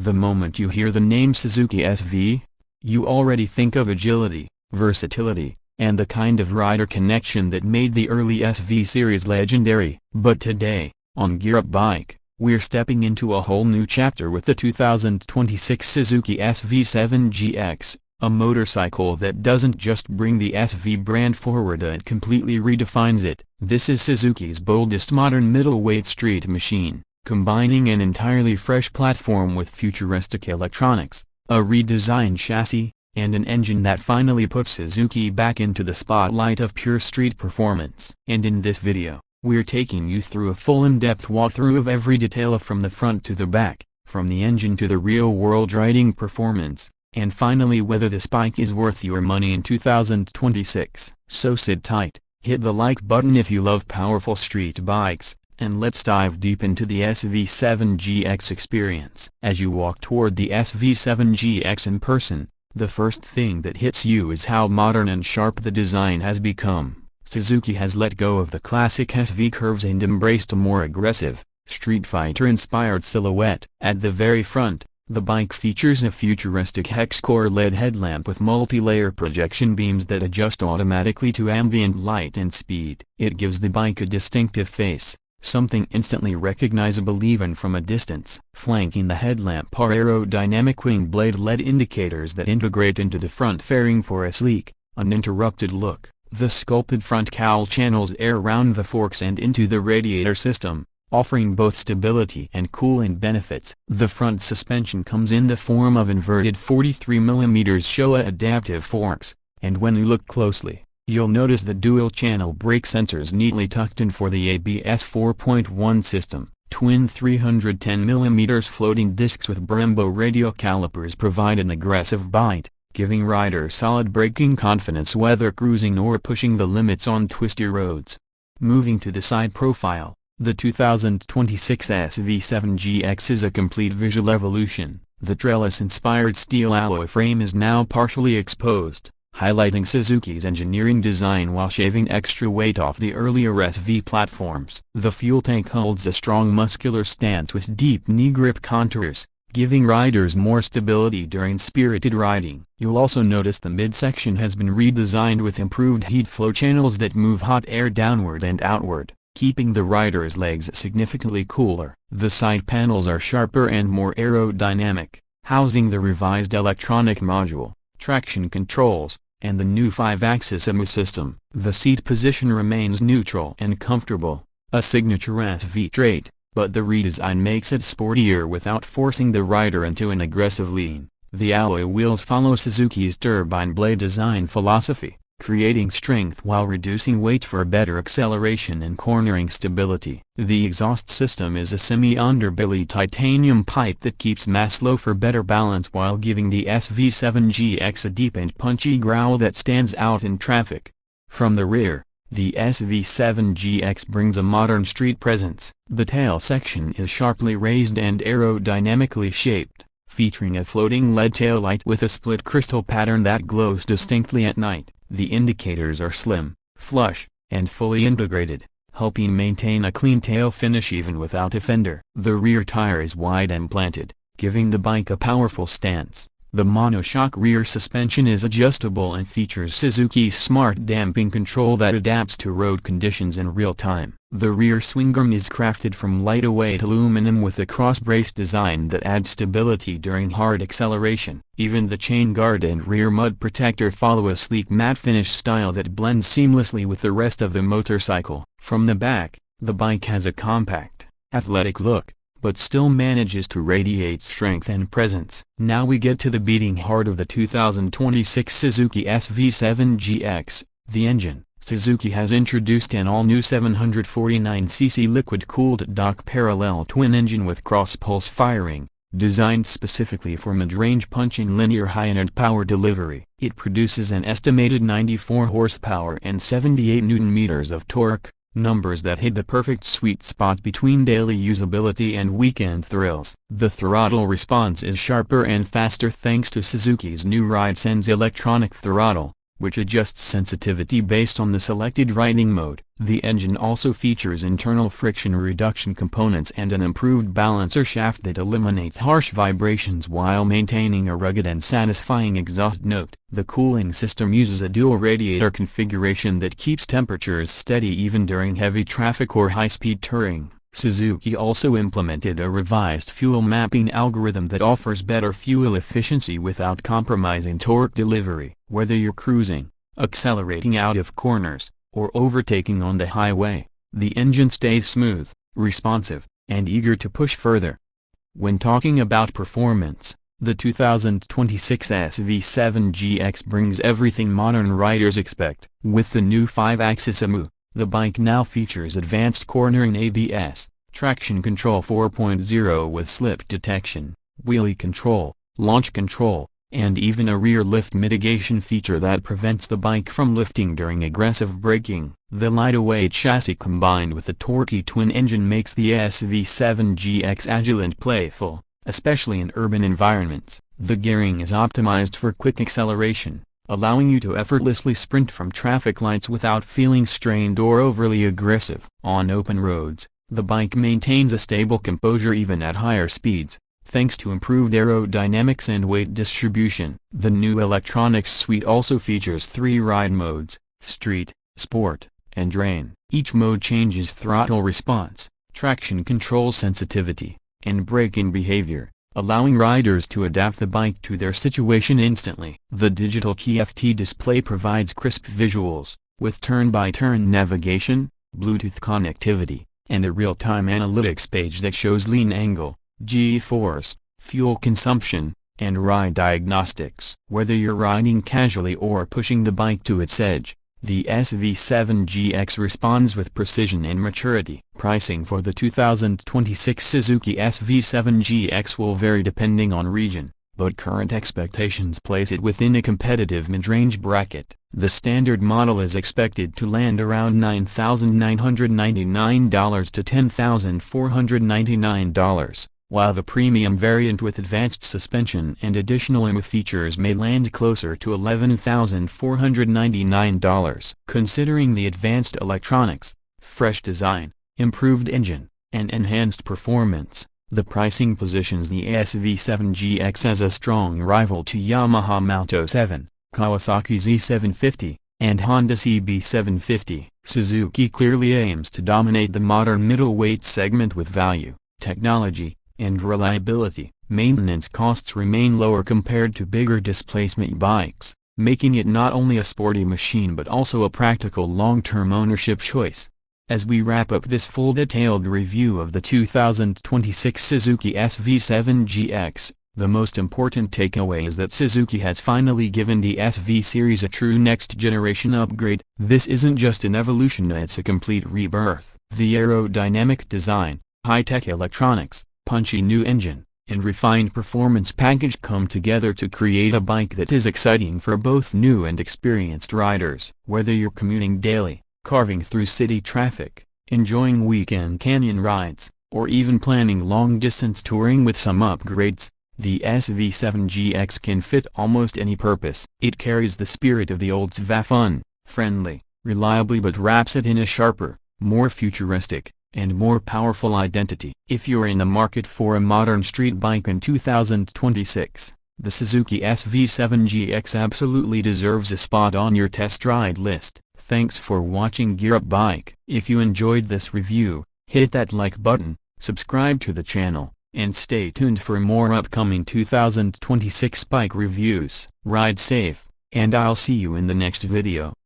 The moment you hear the name Suzuki SV, you already think of agility, versatility, and the kind of rider connection that made the early SV series legendary. But today, on Gear Up Bike, we're stepping into a whole new chapter with the 2026 Suzuki SV-7GX, a motorcycle that doesn't just bring the SV brand forward, it completely redefines it. This is Suzuki's boldest modern middleweight street machine, combining an entirely fresh platform with futuristic electronics, a redesigned chassis, and an engine that finally puts Suzuki back into the spotlight of pure street performance. And in this video, we're taking you through a full in-depth walkthrough of every detail from the front to the back, from the engine to the real-world riding performance, and finally whether this bike is worth your money in 2026. So sit tight, hit the like button if you love powerful street bikes, and let's dive deep into the SV-7GX experience. As you walk toward the SV-7GX in person, the first thing that hits you is how modern and sharp the design has become. Suzuki has let go of the classic SV curves and embraced a more aggressive, Street Fighter-inspired silhouette. At the very front, the bike features a futuristic hex-core LED headlamp with multi-layer projection beams that adjust automatically to ambient light and speed. It gives the bike a distinctive face, something instantly recognizable even from a distance. Flanking the headlamp are aerodynamic wing blade LED indicators that integrate into the front fairing for a sleek, uninterrupted look. The sculpted front cowl channels air around the forks and into the radiator system, offering both stability and cooling benefits. The front suspension comes in the form of inverted 43mm Showa adaptive forks, and when you look closely, you'll notice the dual-channel brake sensors neatly tucked in for the ABS 4.1 system. Twin 310mm floating discs with Brembo radial calipers provide an aggressive bite, giving riders solid braking confidence whether cruising or pushing the limits on twisty roads. Moving to the side profile, the 2026 SV-7GX is a complete visual evolution. The trellis-inspired steel alloy frame is now partially exposed, highlighting Suzuki's engineering design while shaving extra weight off the earlier SV platforms. The fuel tank holds a strong muscular stance with deep knee grip contours, giving riders more stability during spirited riding. You'll also notice the midsection has been redesigned with improved heat flow channels that move hot air downward and outward, keeping the rider's legs significantly cooler. The side panels are sharper and more aerodynamic, housing the revised electronic module, traction controls, and the new 5-axis EMU system. The seat position remains neutral and comfortable, a signature SV trait, but the redesign makes it sportier without forcing the rider into an aggressive lean. The alloy wheels follow Suzuki's turbine blade design philosophy, creating strength while reducing weight for better acceleration and cornering stability. The exhaust system is a semi-underbelly titanium pipe that keeps mass low for better balance while giving the SV-7GX a deep and punchy growl that stands out in traffic. From the rear, the SV-7GX brings a modern street presence. The tail section is sharply raised and aerodynamically shaped, featuring a floating LED taillight with a split crystal pattern that glows distinctly at night. The indicators are slim, flush, and fully integrated, helping maintain a clean tail finish even without a fender. The rear tire is wide and planted, giving the bike a powerful stance. The monoshock rear suspension is adjustable and features Suzuki's smart damping control that adapts to road conditions in real time. The rear swing arm is crafted from lightweight aluminum with a cross-brace design that adds stability during hard acceleration. Even the chain guard and rear mud protector follow a sleek matte finish style that blends seamlessly with the rest of the motorcycle. From the back, the bike has a compact, athletic look, but still manages to radiate strength and presence. Now we get to the beating heart of the 2026 Suzuki SV-7GX, the engine. Suzuki has introduced an all-new 749cc liquid-cooled Dock parallel twin engine with cross-pulse firing, designed specifically for mid-range punching linear high-end power delivery. It produces an estimated 94 horsepower and 78 Nm of torque, numbers that hit the perfect sweet spot between daily usability and weekend thrills. The throttle response is sharper and faster thanks to Suzuki's new RideSense electronic throttle, which adjusts sensitivity based on the selected riding mode. The engine also features internal friction reduction components and an improved balancer shaft that eliminates harsh vibrations while maintaining a rugged and satisfying exhaust note. The cooling system uses a dual radiator configuration that keeps temperatures steady even during heavy traffic or high-speed touring. Suzuki also implemented a revised fuel mapping algorithm that offers better fuel efficiency without compromising torque delivery. Whether you're cruising, accelerating out of corners, or overtaking on the highway, the engine stays smooth, responsive, and eager to push further. When talking about performance, the 2026 SV-7GX brings everything modern riders expect. With the new 5-axis EMU, the bike now features advanced cornering ABS, traction control 4.0 with slip detection, wheelie control, launch control, and even a rear lift mitigation feature that prevents the bike from lifting during aggressive braking. The lightweight chassis combined with a torquey twin engine makes the SV-7GX agile and playful, especially in urban environments. The gearing is optimized for quick acceleration, allowing you to effortlessly sprint from traffic lights without feeling strained or overly aggressive. On open roads, the bike maintains a stable composure even at higher speeds, thanks to improved aerodynamics and weight distribution. The new electronics suite also features 3 ride modes: Street, Sport, and Rain. Each mode changes throttle response, traction control sensitivity, and braking behavior, allowing riders to adapt the bike to their situation instantly. The digital TFT display provides crisp visuals, with turn-by-turn navigation, Bluetooth connectivity, and a real-time analytics page that shows lean angle, G-force, fuel consumption, and ride diagnostics. Whether you're riding casually or pushing the bike to its edge, the SV-7GX responds with precision and maturity. Pricing for the 2026 Suzuki SV-7GX will vary depending on region, but current expectations place it within a competitive mid-range bracket. The standard model is expected to land around $9,999 to $10,499, while the premium variant with advanced suspension and additional EMU features may land closer to $11,499. Considering the advanced electronics, fresh design, improved engine, and enhanced performance, the pricing positions the SV-7GX as a strong rival to Yamaha Moto 7, Kawasaki Z750, and Honda CB750. Suzuki clearly aims to dominate the modern middleweight segment with value, technology, and reliability. Maintenance costs remain lower compared to bigger displacement bikes, making it not only a sporty machine but also a practical long-term ownership choice. As we wrap up this full detailed review of the 2026 Suzuki SV-7GX, the most important takeaway is that Suzuki has finally given the SV series a true next-generation upgrade. This isn't just an evolution, it's a complete rebirth. The aerodynamic design, high-tech electronics, punchy new engine, and refined performance package come together to create a bike that is exciting for both new and experienced riders. Whether you're commuting daily, carving through city traffic, enjoying weekend canyon rides, or even planning long-distance touring with some upgrades, the SV-7GX can fit almost any purpose. It carries the spirit of the old SV, fun, friendly, reliably, but wraps it in a sharper, more futuristic, and more powerful identity. If you're in the market for a modern street bike in 2026, the Suzuki SV-7GX absolutely deserves a spot on your test ride list. Thanks for watching Gear Up Bike. If you enjoyed this review, hit that like button, subscribe to the channel, and stay tuned for more upcoming 2026 bike reviews. Ride safe, and I'll see you in the next video.